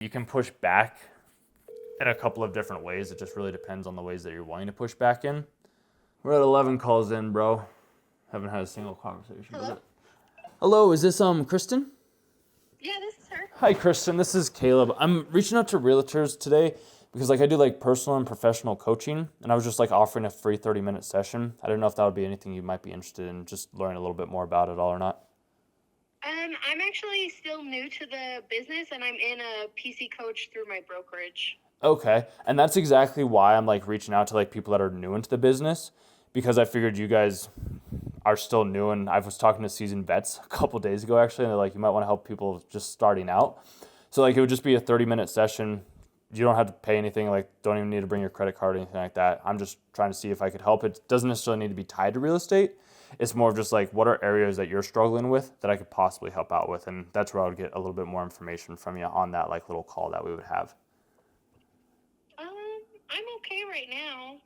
You can push back in a couple of different ways. It just really depends on the ways that you're wanting to push back in. We're at 11 calls in, bro. Haven't had a single conversation. Hello? Hello, is this Kristen? Yeah, this is her. Hi, Kristen. This is Caleb. I'm reaching out to realtors today because I do personal and professional coaching, and I was just offering a free 30-minute session. I don't know if that would be anything you might be interested in, just learning a little bit more about it all or not. I'm actually still new to the business, and I'm in a PC coach through my brokerage. Okay, and that's exactly why I'm reaching out to people that are new into the business, because I figured you guys are still new, and I was talking to seasoned vets a couple days ago actually, and they're you might want to help people just starting out. So it would just be a 30-minute session. You don't have to pay anything, don't even need to bring your credit card or anything like that. I'm just trying to see if I could help. It doesn't necessarily need to be tied to real estate. It's more of just what are areas that you're struggling with that I could possibly help out with, and that's where I would get a little bit more information from you on that little call that we would have. I'm okay right now.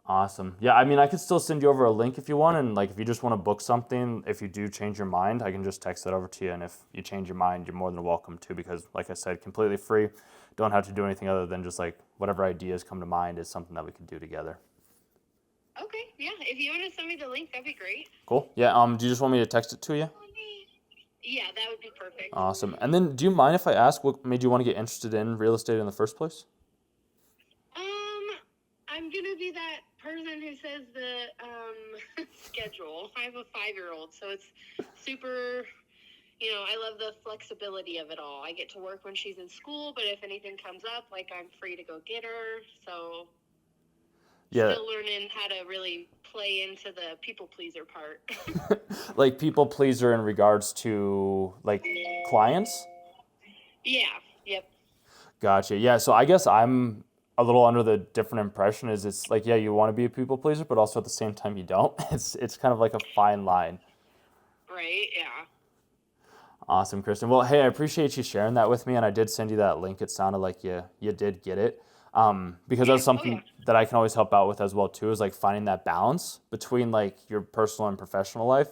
Awesome. Yeah, I mean, I could still send you over a link if you want, and if you just want to book something, if you do change your mind, I can just text that over to you, and if you change your mind, you're more than welcome to, because like I said, completely free. Don't have to do anything other than just whatever ideas come to mind is something that we could do together. Okay, yeah, if you want to send me the link, that'd be great. Cool. Yeah, do you just want me to text it to you? Yeah, that would be perfect. Awesome. And then do you mind if I ask what made you want to get interested in real estate in the first place? I'm going to be that person who says the schedule. I have a 5-year-old, so it's super, I love the flexibility of it all. I get to work when she's in school, but if anything comes up, I'm free to go get her. So yeah, still learning how to really play into the people pleaser part. People pleaser in regards to clients? Yeah. Yep. Gotcha. Yeah. So I guess I'm a little under the different impression is it's yeah, you want to be a people pleaser, but also at the same time you don't. It's kind of a fine line. Right. Yeah. Awesome, Kristen. Well, hey, I appreciate you sharing that with me, and I did send you that link. It sounded like you did get it. Because that's something that I can always help out with as well too, is finding that balance between your personal and professional life.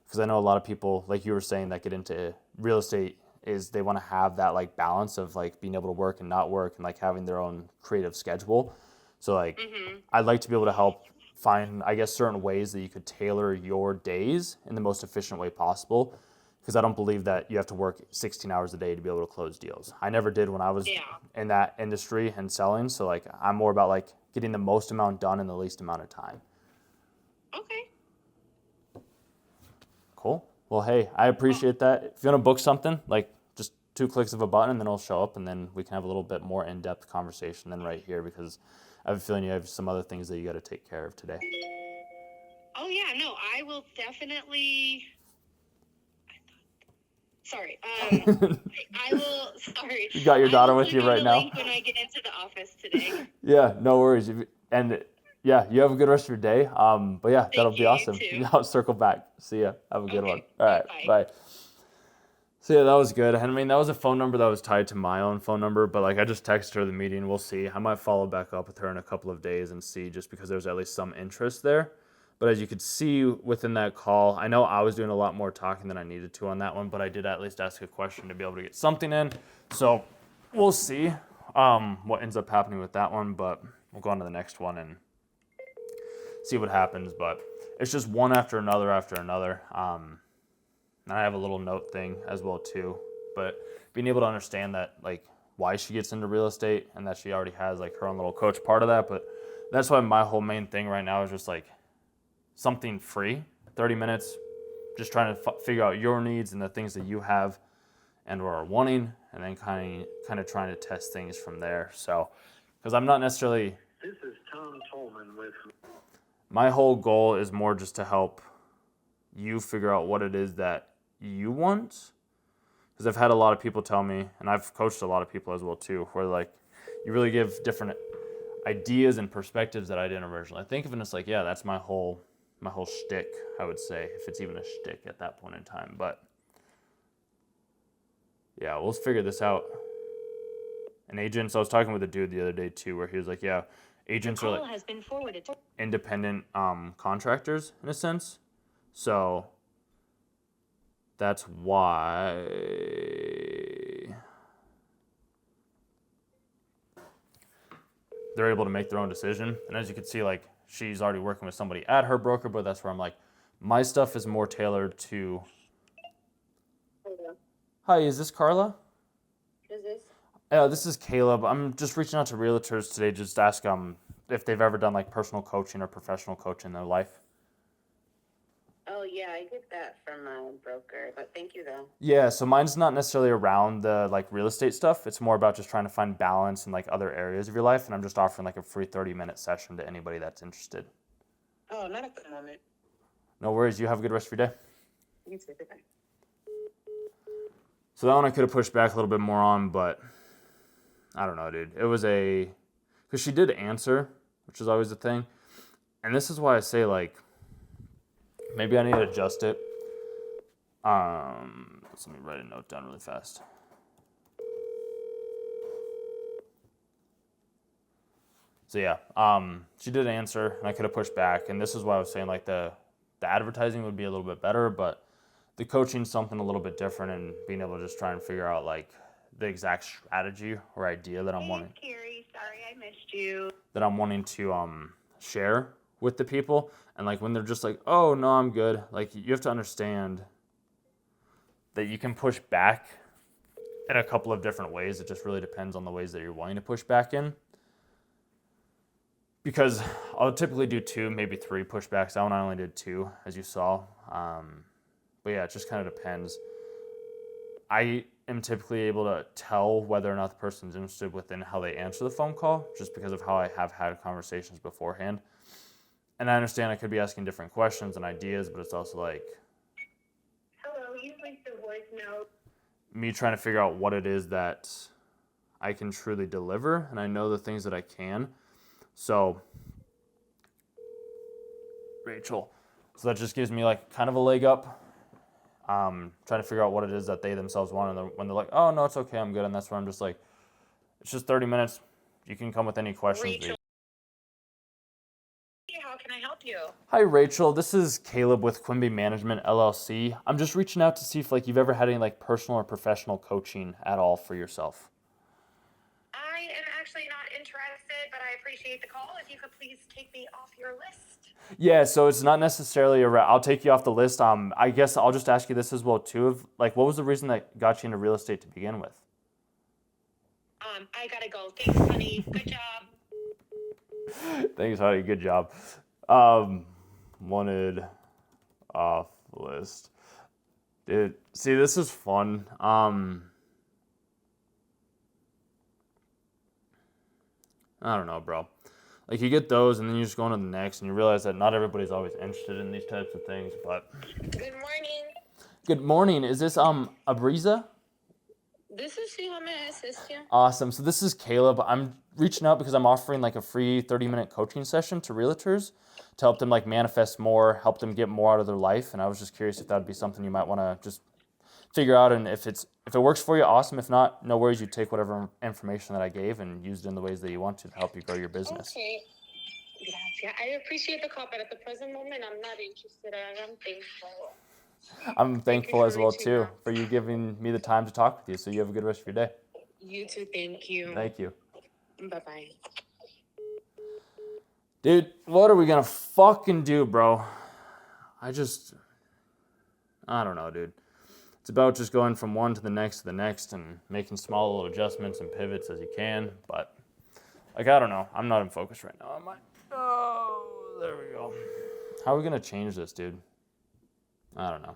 Because I know a lot of people, like you were saying, that get into real estate is they want to have that balance of being able to work and not work, and having their own creative schedule. So I'd like to be able to help find, I guess, certain ways that you could tailor your days in the most efficient way possible. Because I don't believe that you have to work 16 hours a day to be able to close deals. I never did when I was in that industry and selling. So I'm more about getting the most amount done in the least amount of time. Okay. Cool. Well, hey, I appreciate that. If you want to book something, just 2 clicks of a button, and then it'll show up, and then we can have a little bit more in-depth conversation than right here, because I have a feeling you have some other things that you got to take care of today. Oh yeah, no, I will definitely. Sorry. I will. Sorry. You got your daughter with you right now? When I get into the office today. Yeah, no worries. And yeah, you have a good rest of your day. But yeah, that'll be awesome. I'll circle back. See ya. Have a good one. All right. Bye. So yeah, that was good. I mean, that was a phone number that was tied to my own phone number, but I just texted her the meeting. We'll see. I might follow back up with her in a couple of days and see, just because there's at least some interest there. But as you could see within that call, I know I was doing a lot more talking than I needed to on that one, but I did at least ask a question to be able to get something in. So we'll see what ends up happening with that one, but we'll go on to the next one and see what happens. But it's just one after another after another. And I have a little note thing as well too, but being able to understand that why she gets into real estate, and that she already has her own little coach part of that. But that's why my whole main thing right now is just something free, 30 minutes, just trying to figure out your needs and the things that you have and or are wanting, and then kind of trying to test things from there. So, because I'm not necessarily... This is Tom Tolman with... My whole goal is more just to help you figure out what it is that you want. Because I've had a lot of people tell me, and I've coached a lot of people as well too, where you really give different ideas and perspectives that I didn't originally think of, and it's yeah, that's my whole shtick, I would say, if it's even a shtick at that point in time. But yeah, we'll figure this out. And agents, I was talking with a dude the other day too, where he was yeah, agents are has been forwarded to independent contractors in a sense. So that's why they're able to make their own decision. And as you can see, like, she's already working with somebody at her broker, but that's where I'm like, my stuff is more tailored to. Hello. Hi, is this Carla? Who's this? This is Caleb. I'm just reaching out to realtors today, just to ask if they've ever done like personal coaching or professional coaching in their life. Oh, yeah, I get that from my broker, but thank you, though. Yeah, so mine's not necessarily around the like real estate stuff. It's more about just trying to find balance in like other areas of your life, and I'm just offering like a free 30-minute session to anybody that's interested. Oh, not at the moment. No worries. You have a good rest of your day. You too. Bye. So that one I could have pushed back a little bit more on, but I don't know, dude. It was because she did answer, which is always a thing. And this is why I say, like, maybe I need to adjust it. Let me write a note down really fast. So yeah, she did answer, and I could have pushed back. And this is why I was saying, like, the advertising would be a little bit better, but the coaching's something a little bit different, and being able to just try and figure out, like, the exact strategy or idea that I'm wanting. Carrie, sorry I missed you. That I'm wanting to share with the people. And like when they're just like, oh no, I'm good, like you have to understand that you can push back in a couple of different ways. It just really depends on the ways that you're wanting to push back in. Because I'll typically do 2, maybe 3 pushbacks. That one I only did 2, as you saw. But yeah, it just kind of depends. I am typically able to tell whether or not the person's interested within how they answer the phone call, just because of how I have had conversations beforehand. And I understand I could be asking different questions and ideas, but it's also like, Hello, you placed a voice note. Me trying to figure out what it is that I can truly deliver, and I know the things that I can. So, Rachel. So that just gives me like kind of a leg up. Trying to figure out what it is that they themselves want, and when they're like, oh no, it's okay, I'm good, and that's where I'm just like, it's just 30 minutes. You can come with any questions. Rachel. How can I help you? Hi, Rachel. This is Caleb with Quimby Management LLC. I'm just reaching out to see if like you've ever had any like personal or professional coaching at all for yourself. I am actually not interested, but I appreciate the call. If you could please take me off your list. Yeah, so it's not necessarily I'll take you off the list. I guess I'll just ask you this as well too. Of like, what was the reason that got you into real estate to begin with? I gotta go. Thanks, honey. Good job. Thanks, honey. Good job. Wanted off list. Dude, see, this is fun. I don't know, bro. Like, you get those, and then you just go on to the next, and you realize that not everybody's always interested in these types of things, but... Good morning. Good morning. Is this, Abriza? This is she. How may I assist you? Awesome. So this is Caleb. I'm reaching out because I'm offering, like, a free 30-minute coaching session to realtors to help them, like, manifest more, help them get more out of their life, and I was just curious if that would be something you might want to just figure out, and if it works for you, awesome. If not, no worries. You take whatever information that I gave and use it in the ways that you want to help you grow your business. Okay. Yeah, I appreciate the call, but at the present moment, I'm not interested. I'm thankful. I'm thankful as well, too, for you giving me the time to talk with you. So you have a good rest of your day. You too. Thank you. Thank you. Bye-bye. Dude, what are we going to fucking do, bro? I don't know, dude. It's about just going from one to the next and making small little adjustments and pivots as you can. But, like, I don't know. I'm not in focus right now, am I? Oh, there we go. How are we going to change this, dude? I don't know.